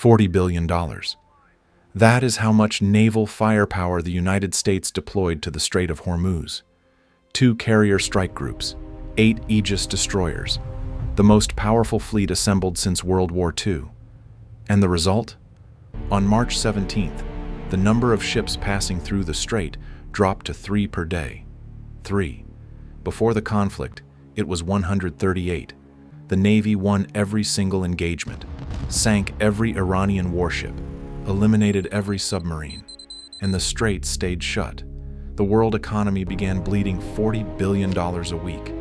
$40 billion. That is how much naval firepower the United States deployed to the Strait of Hormuz. 2 carrier strike groups, 8 Aegis destroyers, the most powerful fleet assembled since World War II. And the result? On March 17th, the number of ships passing through the strait dropped to 3 per day. 3. Before the conflict, it was 138. The Navy won every single engagement, sank every Iranian warship, eliminated every submarine, and the strait stayed shut. The world economy began bleeding $40 billion a week.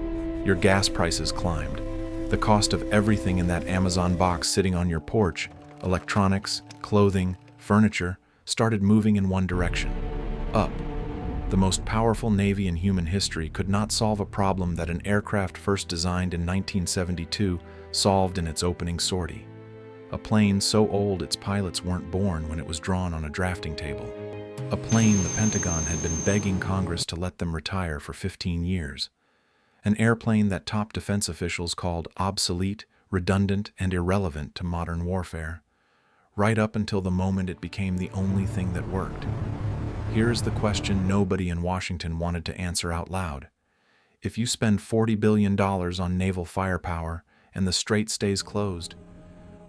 Your gas prices climbed. The cost of everything in that Amazon box sitting on your porch, electronics, clothing, furniture, started moving in one direction, up. The most powerful navy in human history could not solve a problem that an aircraft first designed in 1972 solved in its opening sortie. A plane so old its pilots weren't born when it was drawn on a drafting table. A plane the Pentagon had been begging Congress to let them retire for 15 years. An airplane that top defense officials called obsolete, redundant, and irrelevant to modern warfare, right up until the moment it became the only thing that worked. Here's the question nobody in Washington wanted to answer out loud. If you spend $40 billion on naval firepower and the strait stays closed,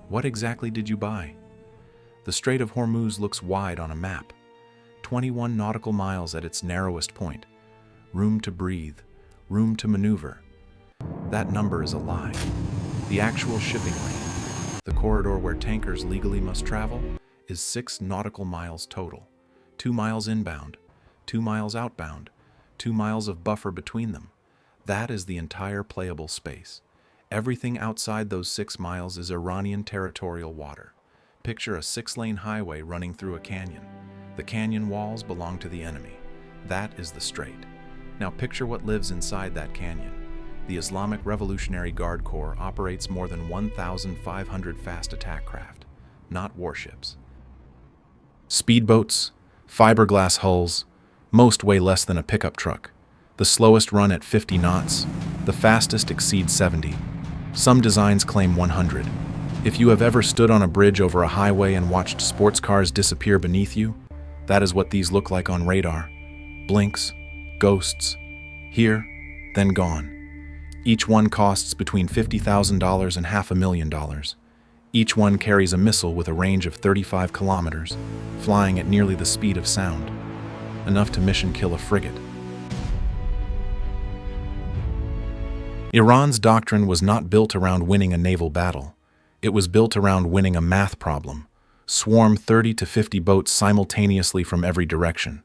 what exactly did you buy? The Strait of Hormuz looks wide on a map. 21 nautical miles at its narrowest point. Room to breathe, room to maneuver. That number is a lie. The actual shipping lane, the corridor where tankers legally must travel, is 6 nautical miles total. 2 miles inbound, 2 miles outbound, 2 miles of buffer between them. That is the entire playable space. Everything outside those 6 miles is Iranian territorial water. Picture a 6-lane highway running through a canyon. The canyon walls belong to the enemy. That is the strait. Now picture what lives inside that canyon. The Islamic Revolutionary Guard Corps operates more than 1,500 fast attack craft, not warships. Speedboats, fiberglass hulls, most weigh less than a pickup truck. The slowest run at 50 knots, the fastest exceed 70. Some designs claim 100. If you have ever stood on a bridge over a highway and watched sports cars disappear beneath you, that is what these look like on radar. Blinks, ghosts, here, then gone. Each one costs between $50,000 and $500,000. Each one carries a missile with a range of 35 kilometers, flying at nearly the speed of sound, enough to mission kill a frigate. Iran's doctrine was not built around winning a naval battle. It was built around winning a math problem. Swarm 30 to 50 boats simultaneously from every direction.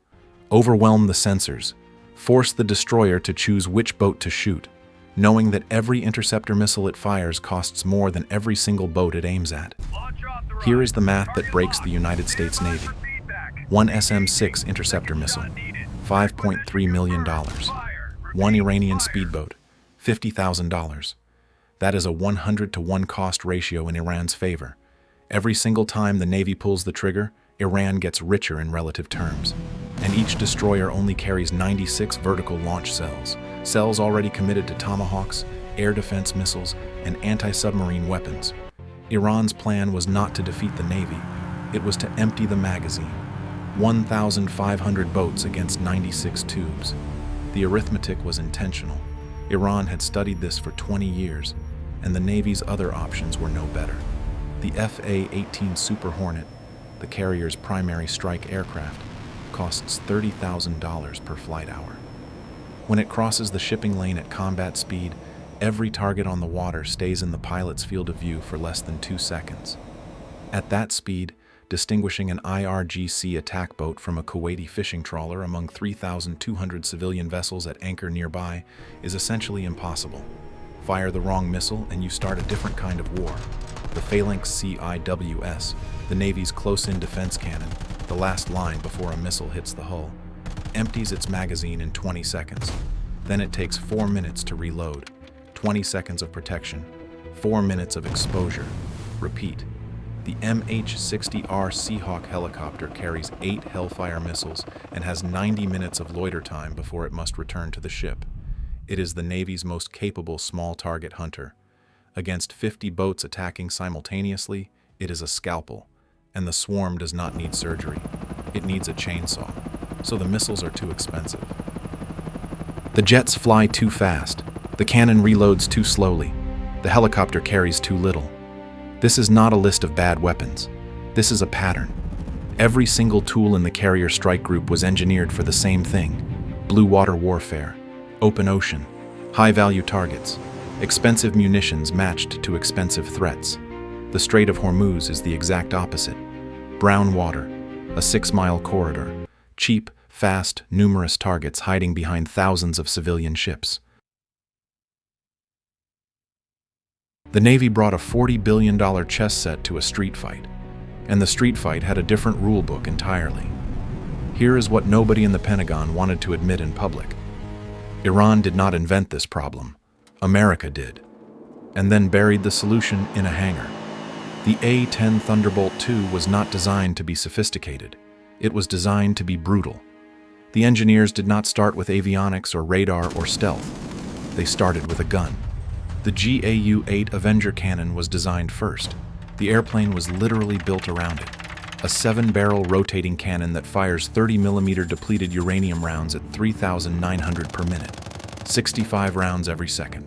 Overwhelm the sensors. Force the destroyer to choose which boat to shoot, knowing that every interceptor missile it fires costs more than every single boat it aims at. Here is the math that breaks the United States Navy. 1 SM-6 interceptor missile, $5.3 million. 1 Iranian speedboat, $50,000. That is a 100-to-1 cost ratio in Iran's favor. Every single time the Navy pulls the trigger, Iran gets richer in relative terms. And each destroyer only carries 96 vertical launch cells, cells already committed to Tomahawks, air defense missiles, and anti-submarine weapons. Iran's plan was not to defeat the Navy, it was to empty the magazine. 1,500 boats against 96 tubes. The arithmetic was intentional. Iran had studied this for 20 years, and the Navy's other options were no better. The F/A-18 Super Hornet, the carrier's primary strike aircraft, costs $30,000 per flight hour. When it crosses the shipping lane at combat speed, every target on the water stays in the pilot's field of view for less than 2 seconds. At that speed, distinguishing an IRGC attack boat from a Kuwaiti fishing trawler among 3,200 civilian vessels at anchor nearby is essentially impossible. Fire the wrong missile and you start a different kind of war. The Phalanx CIWS, the Navy's close-in defense cannon, the last line before a missile hits the hull, empties its magazine in 20 seconds. Then it takes 4 minutes to reload, 20 seconds of protection, 4 minutes of exposure. Repeat. The MH-60R Seahawk helicopter carries 8 Hellfire missiles and has 90 minutes of loiter time before it must return to the ship. It is the Navy's most capable small target hunter. Against 50 boats attacking simultaneously, it is a scalpel. And the swarm does not need surgery. It needs a chainsaw, so the missiles are too expensive. The jets fly too fast. The cannon reloads too slowly. The helicopter carries too little. This is not a list of bad weapons. This is a pattern. Every single tool in the carrier strike group was engineered for the same thing: blue water warfare, open ocean, high-value targets, expensive munitions matched to expensive threats. The Strait of Hormuz is the exact opposite. Brown water, a 6-mile corridor, cheap, fast, numerous targets hiding behind thousands of civilian ships. The Navy brought a $40 billion chess set to a street fight, and the street fight had a different rule book entirely. Here is what nobody in the Pentagon wanted to admit in public. Iran did not invent this problem. America did, and then buried the solution in a hangar. The A-10 Thunderbolt II was not designed to be sophisticated. It was designed to be brutal. The engineers did not start with avionics or radar or stealth. They started with a gun. The GAU-8 Avenger cannon was designed first. The airplane was literally built around it. A 7-barrel rotating cannon that fires 30mm depleted uranium rounds at 3,900 per minute, 65 rounds every second.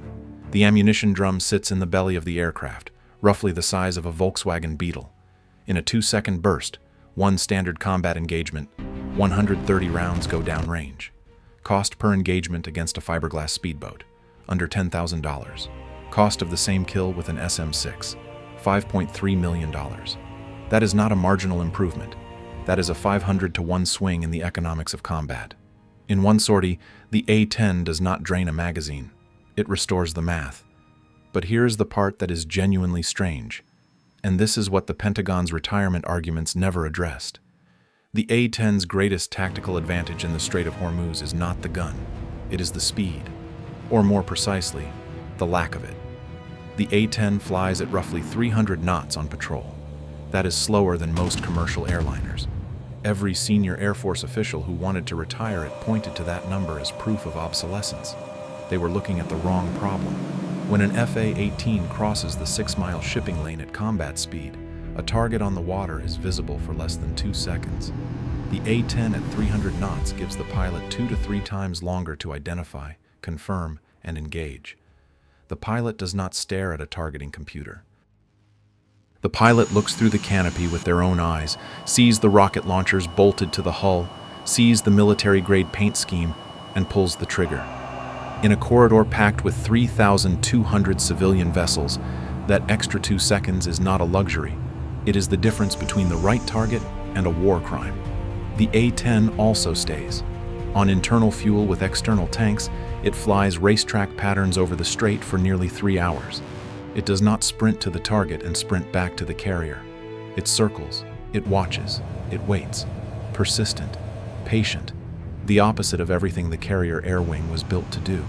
The ammunition drum sits in the belly of the aircraft, roughly the size of a Volkswagen Beetle. In a 2-second burst, one standard combat engagement, 130 rounds go downrange. Cost per engagement against a fiberglass speedboat, under $10,000. Cost of the same kill with an SM-6, $5.3 million. That is not a marginal improvement. That is a 500 to 1 swing in the economics of combat. In one sortie, the A-10 does not drain a magazine. It restores the math. But here's the part that is genuinely strange, and this is what the Pentagon's retirement arguments never addressed. The A-10's greatest tactical advantage in the Strait of Hormuz is not the gun. It is the speed, or more precisely, the lack of it. The A-10 flies at roughly 300 knots on patrol. That is slower than most commercial airliners. Every senior Air Force official who wanted to retire it pointed to that number as proof of obsolescence. They were looking at the wrong problem. When an FA-18 crosses the 6-mile shipping lane at combat speed, a target on the water is visible for less than 2 seconds. The A-10 at 300 knots gives the pilot 2 to 3 times longer to identify, confirm, and engage. The pilot does not stare at a targeting computer. The pilot looks through the canopy with their own eyes, sees the rocket launchers bolted to the hull, sees the military-grade paint scheme, and pulls the trigger. In a corridor packed with 3,200 civilian vessels, that extra 2 seconds is not a luxury. It is the difference between the right target and a war crime. The A-10 also stays. On internal fuel with external tanks, it flies racetrack patterns over the strait for nearly 3 hours. It does not sprint to the target and sprint back to the carrier. It circles, it watches, it waits. Persistent, patient, the opposite of everything the carrier air wing was built to do.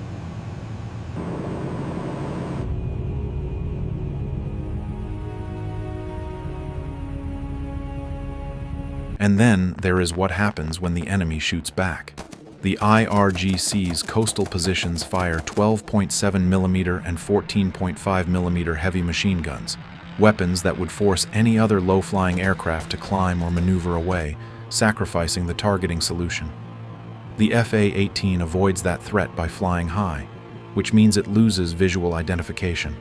And then there is what happens when the enemy shoots back. The IRGC's coastal positions fire 12.7mm and 14.5mm heavy machine guns, weapons that would force any other low-flying aircraft to climb or maneuver away, sacrificing the targeting solution. The FA-18 avoids that threat by flying high, which means it loses visual identification.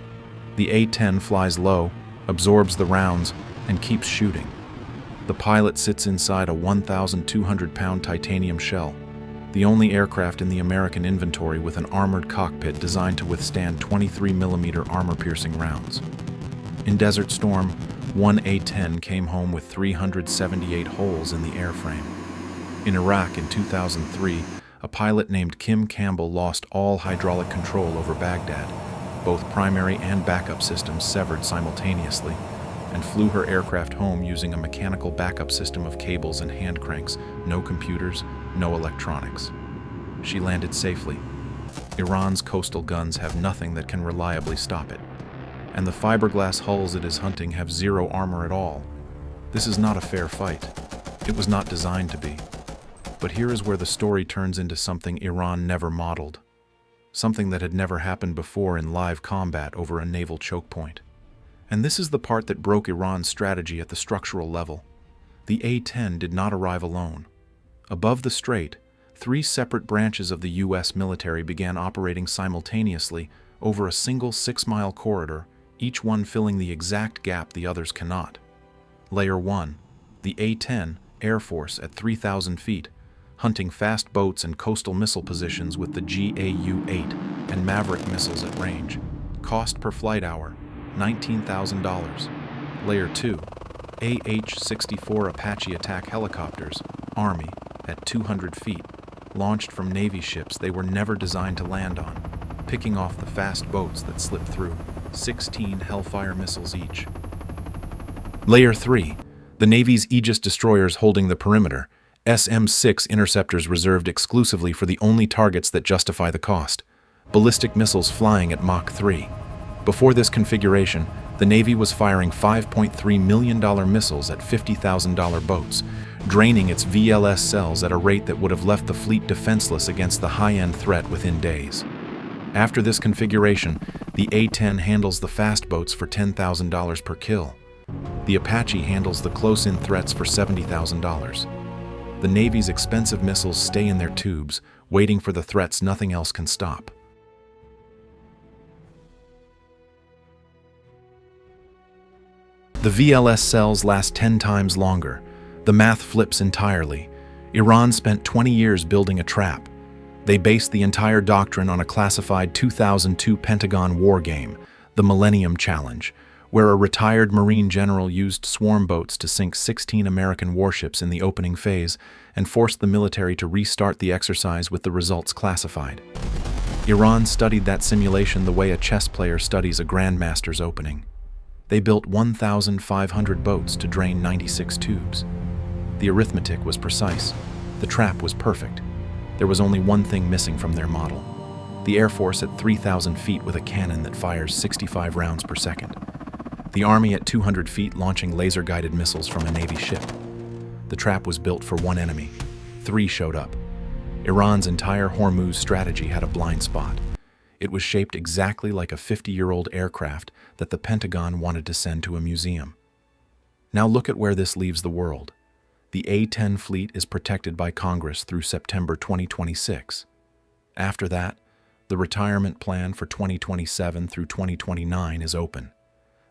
The A-10 flies low, absorbs the rounds, and keeps shooting. The pilot sits inside a 1,200-pound titanium shell, the only aircraft in the American inventory with an armored cockpit designed to withstand 23mm armor-piercing rounds. In Desert Storm, one A-10 came home with 378 holes in the airframe. In Iraq in 2003, a pilot named Kim Campbell lost all hydraulic control over Baghdad, both primary and backup systems severed simultaneously, and flew her aircraft home using a mechanical backup system of cables and hand cranks, no computers, no electronics. She landed safely. Iran's coastal guns have nothing that can reliably stop it, and the fiberglass hulls it is hunting have zero armor at all. This is not a fair fight. It was not designed to be. But here is where the story turns into something Iran never modeled, something that had never happened before in live combat over a naval choke point. And this is the part that broke Iran's strategy at the structural level. The A-10 did not arrive alone. Above the strait, 3 separate branches of the U.S. military began operating simultaneously over a single 6-mile corridor, each one filling the exact gap the others cannot. Layer 1, the A-10 Air Force at 3,000 feet, hunting fast boats and coastal missile positions with the GAU-8 and Maverick missiles at range. Cost per flight hour, $19,000. Layer 2, AH-64 Apache attack helicopters, Army, at 200 feet, launched from Navy ships they were never designed to land on, picking off the fast boats that slip through, 16 Hellfire missiles each. Layer 3, the Navy's Aegis destroyers holding the perimeter, SM-6 interceptors reserved exclusively for the only targets that justify the cost, ballistic missiles flying at Mach 3. Before this configuration, the Navy was firing $5.3 million missiles at $50,000 boats, draining its VLS cells at a rate that would have left the fleet defenseless against the high-end threat within days. After this configuration, the A-10 handles the fast boats for $10,000 per kill. The Apache handles the close-in threats for $70,000. The Navy's expensive missiles stay in their tubes, waiting for the threats nothing else can stop. The VLS cells last 10 times longer. The math flips entirely. Iran spent 20 years building a trap. They based the entire doctrine on a classified 2002 Pentagon war game, the Millennium Challenge, where a retired Marine general used swarm boats to sink 16 American warships in the opening phase and forced the military to restart the exercise with the results classified. Iran studied that simulation the way a chess player studies a grandmaster's opening. They built 1,500 boats to drain 96 tubes. The arithmetic was precise. The trap was perfect. There was only one thing missing from their model: the Air Force at 3,000 feet with a cannon that fires 65 rounds per second. The Army at 200 feet launching laser-guided missiles from a Navy ship. The trap was built for one enemy. 3 showed up. Iran's entire Hormuz strategy had a blind spot. It was shaped exactly like a 50-year-old aircraft that the Pentagon wanted to send to a museum. Now look at where this leaves the world. The A-10 fleet is protected by Congress through September 2026. After that, the retirement plan for 2027 through 2029 is open.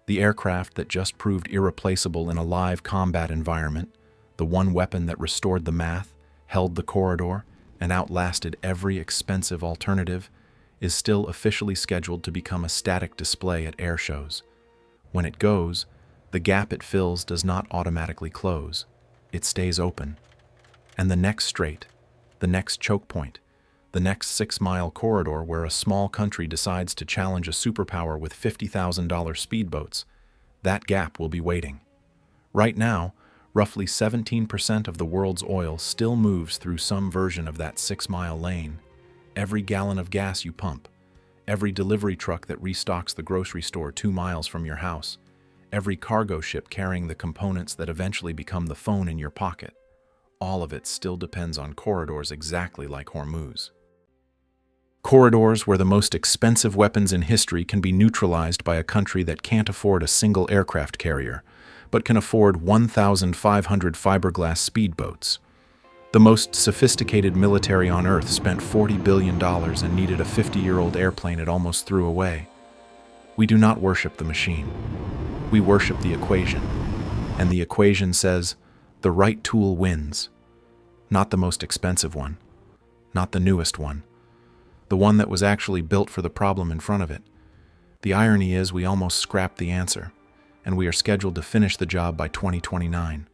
The aircraft that just proved irreplaceable in a live combat environment, the one weapon that restored the math, held the corridor, and outlasted every expensive alternative, is still officially scheduled to become a static display at air shows. When it goes, the gap it fills does not automatically close. It stays open. And the next strait, the next choke point, the next 6-mile corridor where a small country decides to challenge a superpower with $50,000 speedboats, that gap will be waiting. Right now, roughly 17% of the world's oil still moves through some version of that 6-mile lane. Every gallon of gas you pump, every delivery truck that restocks the grocery store 2 miles from your house, every cargo ship carrying the components that eventually become the phone in your pocket, all of it still depends on corridors exactly like Hormuz. Corridors where the most expensive weapons in history can be neutralized by a country that can't afford a single aircraft carrier, but can afford 1,500 fiberglass speedboats. The most sophisticated military on Earth spent $40 billion and needed a 50-year-old airplane it almost threw away. We do not worship the machine. We worship the equation. And the equation says, the right tool wins. Not the most expensive one. Not the newest one. The one that was actually built for the problem in front of it. The irony is we almost scrapped the answer, and we are scheduled to finish the job by 2029.